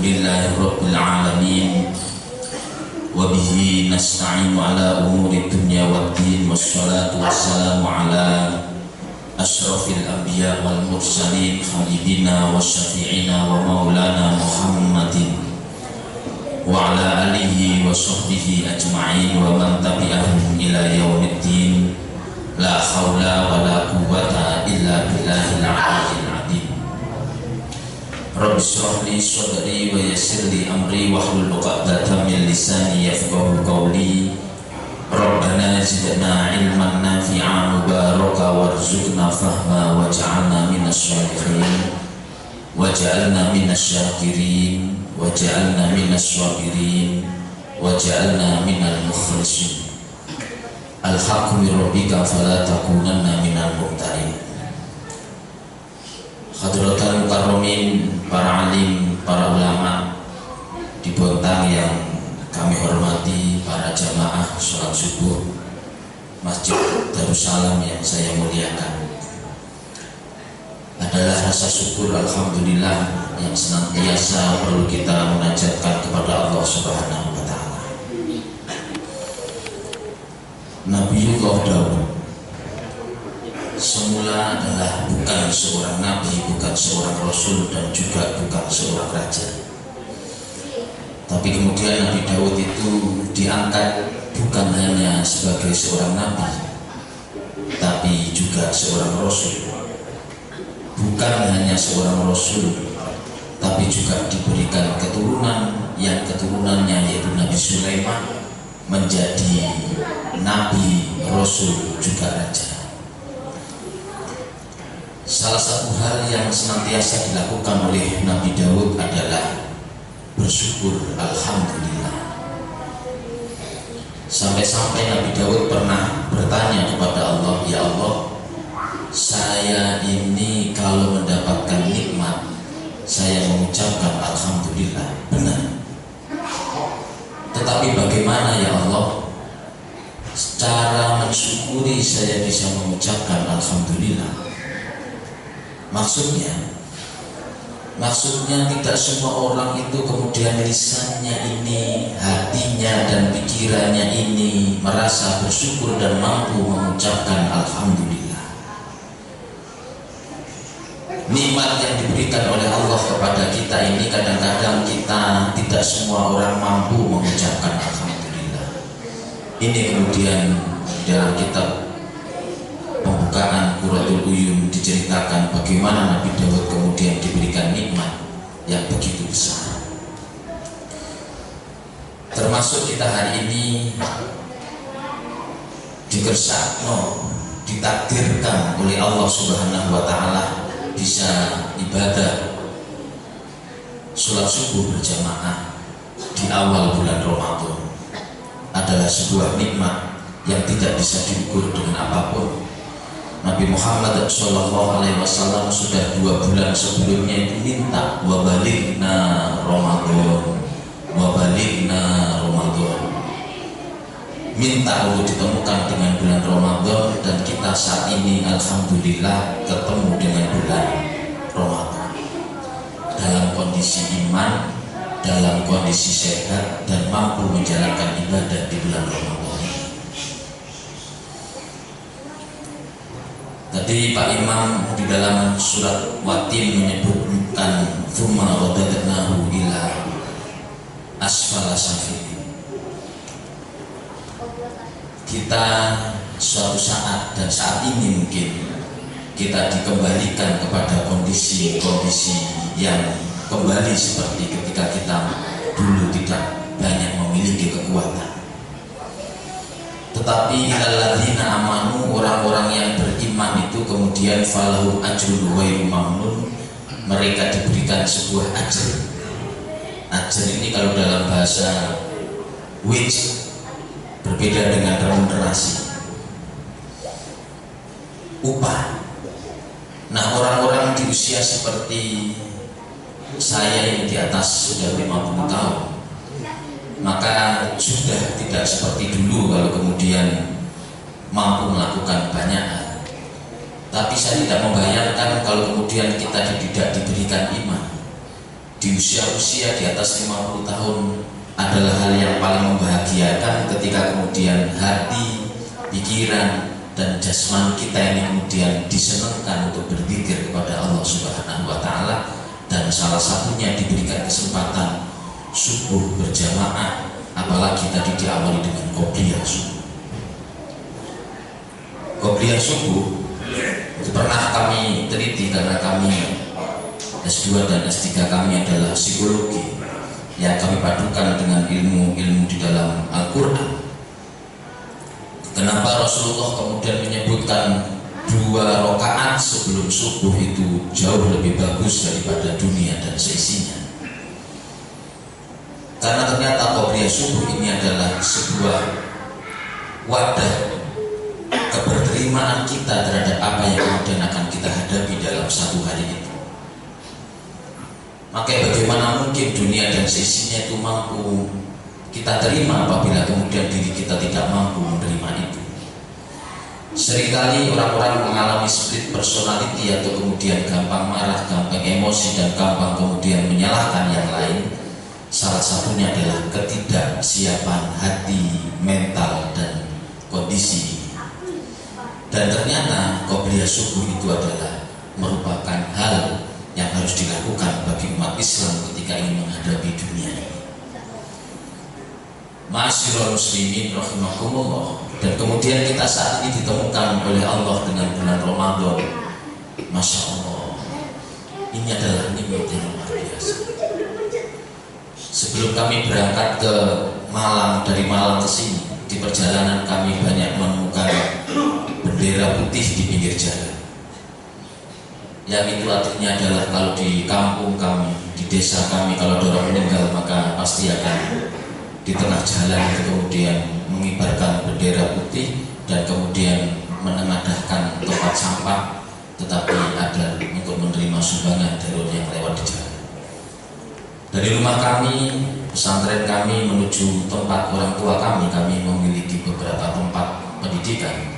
Alhamdulillahirabbil alamin wa bihi nasta'inu ala umuri dunya waddin wassalatu wassalamu ala asyrafil anbiya wal mursalin habibina wa syafi'ina wa maulana Muhammadin wa ala alihi wa sahbihi ajma'in wa man tabi'ahum ila yaumiddin. La haula wa la quwwata illa billahil aliyyil azim. Rabbi shrah li sadri wa yassir li amri wahlul 'uqdatam min lisani yafqahu qawli. Rabbana zidna ilman nafi'an mubaraka warzuqna fahma waj'alna minasy shalihin waj'alna minasy syakirin waj'alna minasy sabirin waj'alna minal mukhlisin. Al-haqqu min rabbika fala takunanna minal mumtarin. Hadratul mukarramin, para alim, para ulama di Bontang yang kami hormati, para jamaah sholat subuh Masjid Darussalam yang saya muliakan. Adalah rasa syukur alhamdulillah yang senantiasa perlu kita munajatkan kepada Allah Subhanahu wa ta'ala. Nabiullah Daud semula adalah bukan seorang nabi, bukan seorang rasul, dan juga bukan seorang raja. Tapi kemudian Nabi Daud itu diangkat bukan hanya sebagai seorang nabi, tapi juga seorang rasul. Bukan hanya seorang rasul, tapi juga diberikan keturunan yang keturunannya yaitu Nabi Sulaiman menjadi nabi, rasul, juga raja. Salah satu hal yang senantiasa dilakukan oleh Nabi Daud adalah bersyukur alhamdulillah. Sampai-sampai Nabi Daud pernah bertanya kepada Allah, ya Allah, saya ini kalau mendapatkan nikmat saya mengucapkan alhamdulillah, benar. Tetapi bagaimana ya Allah cara mensyukuri saya bisa mengucapkan alhamdulillah? Maksudnya tidak semua orang itu kemudian lisannya ini, hatinya dan pikirannya ini merasa bersyukur dan mampu mengucapkan alhamdulillah. Nikmat yang diberikan oleh Allah kepada kita ini kadang-kadang kita tidak semua orang mampu mengucapkan alhamdulillah. Ini kemudian dalam kitab pembukaan Qurratul Uyun diceritakan bagaimana Nabi Daud kemudian diberikan nikmat yang begitu besar. Termasuk kita hari ini dikersakno, ditakdirkan oleh Allah Subhanahu wa ta'ala bisa ibadah sholat subuh berjamaah di awal bulan Ramadan adalah sebuah nikmat yang tidak bisa diukur dengan apapun. Nabi Muhammad SAW sudah 2 bulan sebelumnya itu minta wabalighna Ramadan, minta untuk ditemukan dengan bulan Ramadan, dan kita saat ini alhamdulillah ketemu dengan bulan Ramadan dalam kondisi iman, dalam kondisi sehat, dan mampu menjalankan ibadah di bulan Ramadan. Tadi Pak Imam di dalam surat Watin menyebutkan thumma radadnahu ila asfala safilin. Kita suatu saat, dan saat ini mungkin kita dikembalikan kepada kondisi-kondisi yang kembali seperti ketika kita dulu tidak banyak memiliki kekuatan. Tetapi alladzina amanu, orang-orang yang beriman itu kemudian falahum ajrun ghairu mamnun, mereka diberikan sebuah ajr. Ajr ini kalau dalam bahasa wage berbeda dengan remunerasi, upah. Nah, orang-orang di usia seperti saya yang di atas sudah 50 tahun, maka sudah tidak seperti dulu kalau kemudian mampu melakukan banyak hal. Tapi saya tidak membayangkan kalau kemudian kita tidak diberikan iman, di usia-usia di atas 50 tahun adalah hal yang paling membahagiakan ketika kemudian hati, pikiran, dan jasmani kita ini kemudian disenangkan untuk berzikir kepada Allah Subhanahu wa Ta'ala, dan salah satunya diberikan kesempatan subuh berjamaah, apalagi tadi diawali dengan qobliyah subuh. Qobliyah subuh itu pernah kami teliti karena kami S2 dan S3 kami adalah psikologi yang kami padukan dengan ilmu-ilmu di dalam Al-Quran. Kenapa Rasulullah kemudian menyebutkan 2 rakaat sebelum subuh itu jauh lebih bagus daripada dunia dan seisinya? Karena ternyata qobliyah subuh ini adalah sebuah wadah keberterimaan kita terhadap apa yang kemudian akan kita hadapi dalam satu hari itu. Maka bagaimana mungkin dunia dan seisinya itu mampu kita terima apabila kemudian diri kita tidak mampu menerima itu. Seringkali orang-orang mengalami split personality atau kemudian gampang marah, gampang emosi, dan gampang kemudian menyalahkan yang lain. Salah satunya adalah ketidaksiapan hati, mental, dan kondisi. Dan ternyata qobliyah subuh itu adalah merupakan hal yang harus dilakukan bagi umat Islam ketika ingin menghadapi dunia ini. Ma'asyiral muslimin rahimakumullah. Dan kemudian kita saat ini ditemukan oleh Allah dengan bulan Ramadan. Masya Allah, ini adalah nikmat yang luar biasa. Sebelum kami berangkat ke Malang, dari Malang ke sini, di perjalanan kami banyak menemukan bendera putih di pinggir jalan. Yang itu artinya adalah kalau di kampung kami, di desa kami, kalau ada orang meninggal maka pasti akan di tengah jalan itu kemudian mengibarkan bendera putih dan kemudian menengadahkan tempat sampah, tetapi ada untuk menerima sumbangan dari orang yang lewat di jalan. Dari rumah kami, pesantren kami menuju tempat orang tua kami memiliki beberapa tempat pendidikan.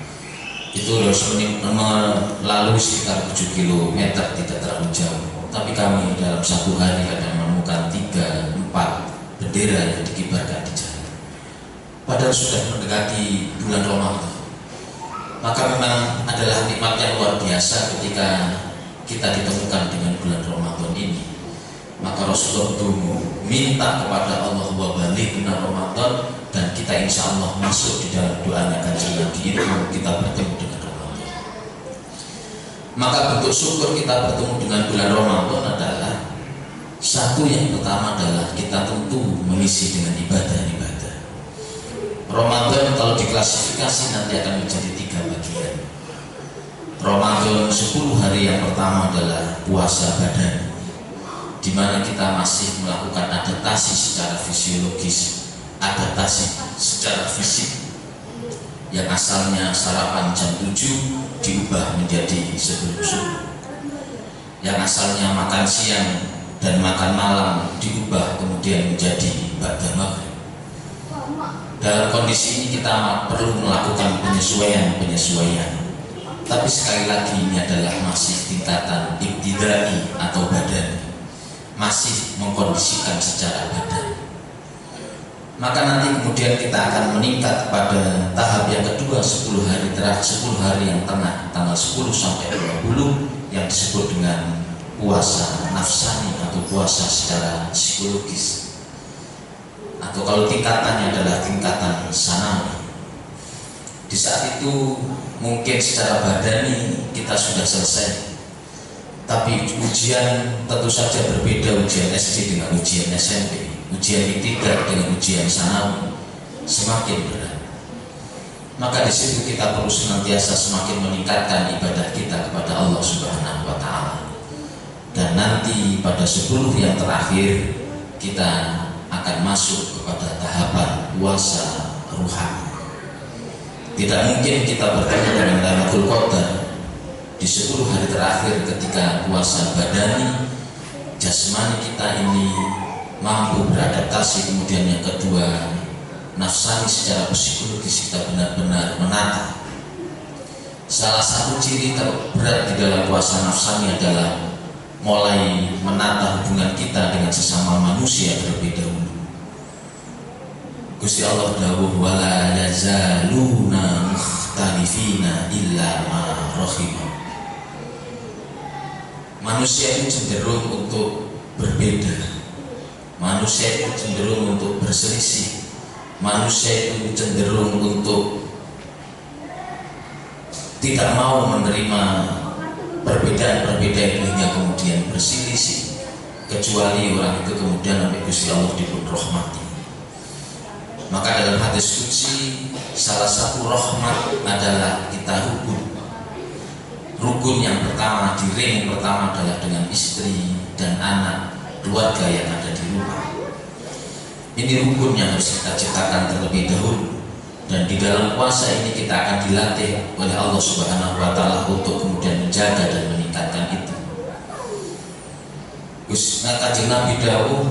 Itu harus melalui sekitar 7 km, tidak terlalu jauh. Tapi kami dalam satu hari akan menemukan 3-4 bendera yang dikibarkan di jalan. Padahal sudah mendekati bulan Ramadan. Maka memang adalah nikmat yang luar biasa ketika kita ditemukan dengan bulan Ramadan ini. Maka Rasulullah itu minta kepada Allah wa balighna Ramadan, dan kita insya Allah masuk di dalam doanya Kanjeng Nabi itu kita bertemu dengan Ramadan. Maka bentuk syukur kita bertemu dengan bulan Ramadan adalah satu, yang pertama adalah kita tentu mengisi dengan ibadah-ibadah. Ramadan kalau diklasifikasi nanti akan menjadi 3 bagian. Ramadan 10 hari yang pertama adalah puasa badan, di mana kita masih melakukan adaptasi secara fisiologis, adaptasi secara fisik. Yang asalnya sarapan jam 7 diubah menjadi sebelum subuh. Yang asalnya makan siang dan makan malam diubah kemudian menjadi ba'da maghrib. Dalam kondisi ini kita perlu melakukan penyesuaian. Tapi sekali lagi ini adalah masih tingkatan ibtidai atau badan, masih mengkondisikan secara badan. Maka nanti kemudian kita akan meningkat pada tahap yang kedua, 10 hari terakhir, 10 hari yang tengah, tanggal 10 sampai 20 yang disebut dengan puasa nafsani atau puasa secara psikologis. Atau kalau tingkatannya adalah tingkatan sanawi. Di saat itu mungkin secara badani kita sudah selesai, tapi ujian tentu saja berbeda, ujian SD dengan ujian SMP, ujian ibtida'i dengan ujian sanawi semakin berat. Maka di situ kita perlu senantiasa semakin meningkatkan ibadah kita kepada Allah Subhanahu wa Ta'ala. Dan nanti pada 10 yang terakhir kita akan masuk kepada tahapan puasa ruhani. Tidak mungkin kita bertemu dengan Lailatul Qadar di 10 hari terakhir ketika puasa badani, jasmani kita ini mampu beradaptasi. Kemudian yang kedua, nafsani secara psikologis kita benar-benar menata. Salah satu ciri terberat di dalam puasa nafsani adalah mulai menata hubungan kita dengan sesama manusia terlebih dahulu. Gusti Allah dawuh wala yazaluna mukhtalifina illa ma rahimah. Manusia itu cenderung untuk berbeda. Manusia itu cenderung untuk berselisih. Manusia itu cenderung untuk tidak mau menerima perbedaan-perbedaan hingga kemudian berselisih, kecuali orang itu kemudian oleh Gusti Allah diberi rahmati. Maka dalam hadis qudsi salah satu rahmat adalah kita rukun. Rukun yang pertama, di ring pertama adalah dengan istri dan anak, keluarga yang ada di rumah. Ini rukun yang harus kita ciptakan terlebih dahulu. Dan di dalam puasa ini kita akan dilatih oleh Allah Subhanahu wa Ta'ala untuk kemudian menjaga dan meningkatkan itu. Kanjeng Nabi dawuh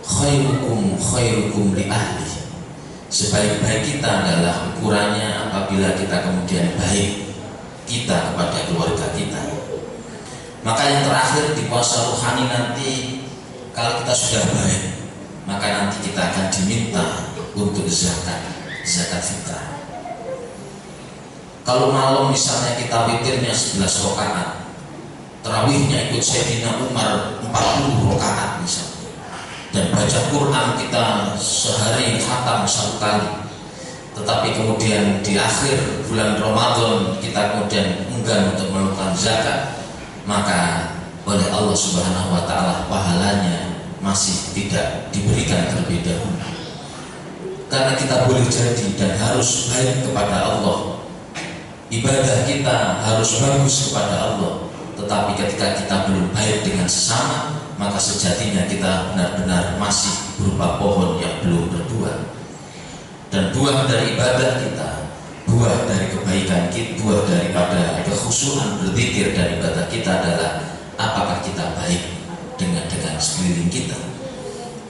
khairukum li ahli. Sebaik-baik kita adalah ukurannya apabila kita kemudian baik kita kepada keluarga kita. Maka yang terakhir di puasa rohani nanti, kalau kita sudah baik, maka nanti kita akan diminta untuk zakat fitrah. Kalau malam misalnya kita witirnya 11 rakaat, tarawihnya ikut Sayyidina Umar 40 rakaat misalnya, dan baca Quran kita sehari khatam 1 kali, tetapi kemudian di akhir bulan Ramadan kita kemudian enggan untuk melakukan zakat, maka oleh Allah Subhanahu wa Ta'ala pahalanya masih tidak diberikan terlebih dahulu. Karena kita boleh jadi dan harus baik kepada Allah, ibadah kita harus bagus kepada Allah, tetapi ketika kita belum baik dengan sesama, maka sejatinya kita benar-benar masih berupa pohon yang belum berbuah. Dan buah dari ibadah kita, buah dari kebaikan kita, buah daripada kekhusyuan berzikir dan ibadah kita adalah apakah kita baik dengan sekeliling kita.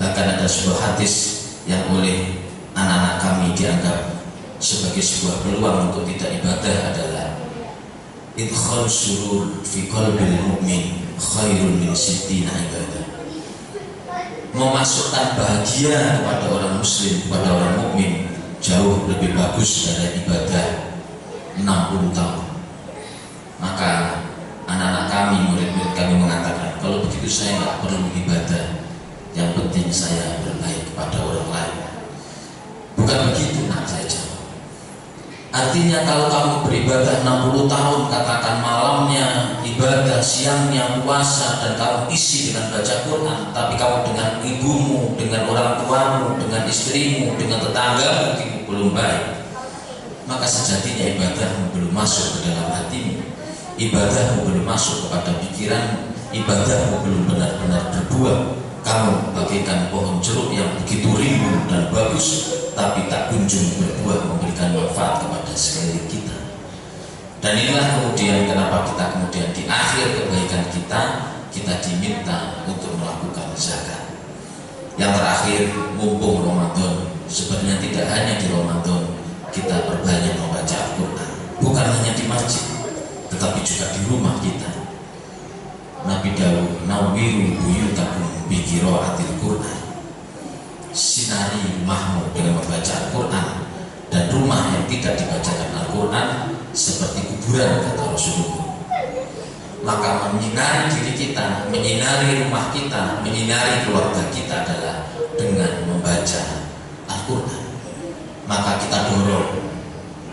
Bahkan ada sebuah hadis yang oleh anak-anak kami dianggap sebagai sebuah peluang untuk tidak ibadah adalah idkhal surur fi qalbil mu'min khairun min sittina ibadah. Memasukkan bahagia kepada orang muslim, kepada orang mukmin jauh lebih bagus dari ibadah 60 tahun. Maka anak-anak kami, murid-murid kami mengatakan, kalau begitu saya nggak perlu ibadah, yang penting saya berbaik kepada orang lain. Bukan begitu, nak saya jawab. Artinya kalau kamu beribadah 60 tahun, katakan malamnya ibadah, siangnya puasa, dan kamu isi dengan baca Quran, tapi kamu dengan ibumu, dengan orang tuamu, dengan istrimu, dengan tetanggamu belum baik, maka sejatinya ibadahmu belum masuk ke dalam hatimu, ibadahmu belum masuk kepada pikiran, ibadahmu belum benar-benar berbuah. Kamu bagaikan pohon jeruk yang begitu rimbun dan bagus, tapi tak kunjung berbuah memberikan manfaat kepada sekeliling kita. Dan inilah kemudian kenapa kita kemudian di akhir kebaikan kita diminta untuk melakukan zakat. Yang terakhir, mumpung Ramadan, sebenarnya tidak hanya di Ramadan kita perbanyak membaca Al-Quran, bukan hanya di masjid, tetapi juga di rumah kita. Nabi dawuh nawwiru buyutakum bi qiraatil Quran. Sinari rumahmu dengan membaca Al-Quran, dan rumah yang tidak dibacakan Al-Quran seperti kuburan, kata Rasulullah. Maka menyinari diri kita, menyinari rumah kita, menyinari keluarga kita adalah dengan membaca Al-Quran. Maka kita dorong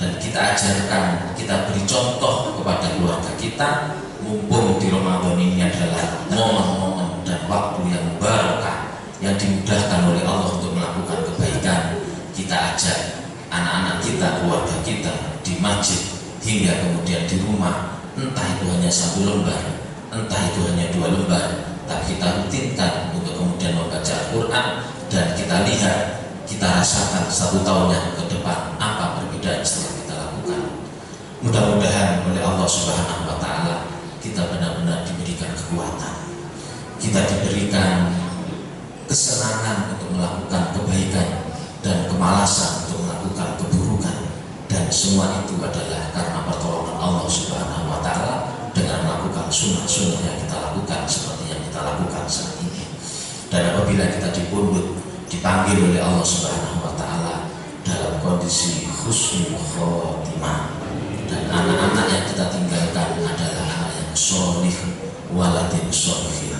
dan kita ajarkan, kita beri contoh kepada keluarga kita. Mumpung di Ramadan ini adalah momen-momen dan waktu yang barokah, yang dimudahkan oleh Allah untuk melakukan kebaikan. Kita ajak anak-anak kita, keluarga kita di masjid, hingga kemudian di rumah, entah itu hanya 1 lembar, entah itu hanya 2 lembar, tapi kita rutinkan untuk kemudian membaca Al-Quran, dan kita lihat, kita rasakan 1 tahun yang ke depan apa perbedaan setelah kita lakukan. Mudah-mudahan oleh Allah Subhanahu wa Ta'ala kita benar-benar diberikan kekuatan, kita diberikan kesenangan untuk melakukan kebaikan dan kemalasan untuk melakukan keburukan, dan semua itu adalah karena pertolongan Allah Subhanahu wa Ta'ala dengan melakukan sunnah-sunnah yang kita lakukan. Dan apabila kita dipundhut, dipanggil oleh Allah Subhanahu wa taala dalam kondisi husnul khotimah, dan anak-anak yang kita tinggalkan adalah anak yang sholih waladin sholihin.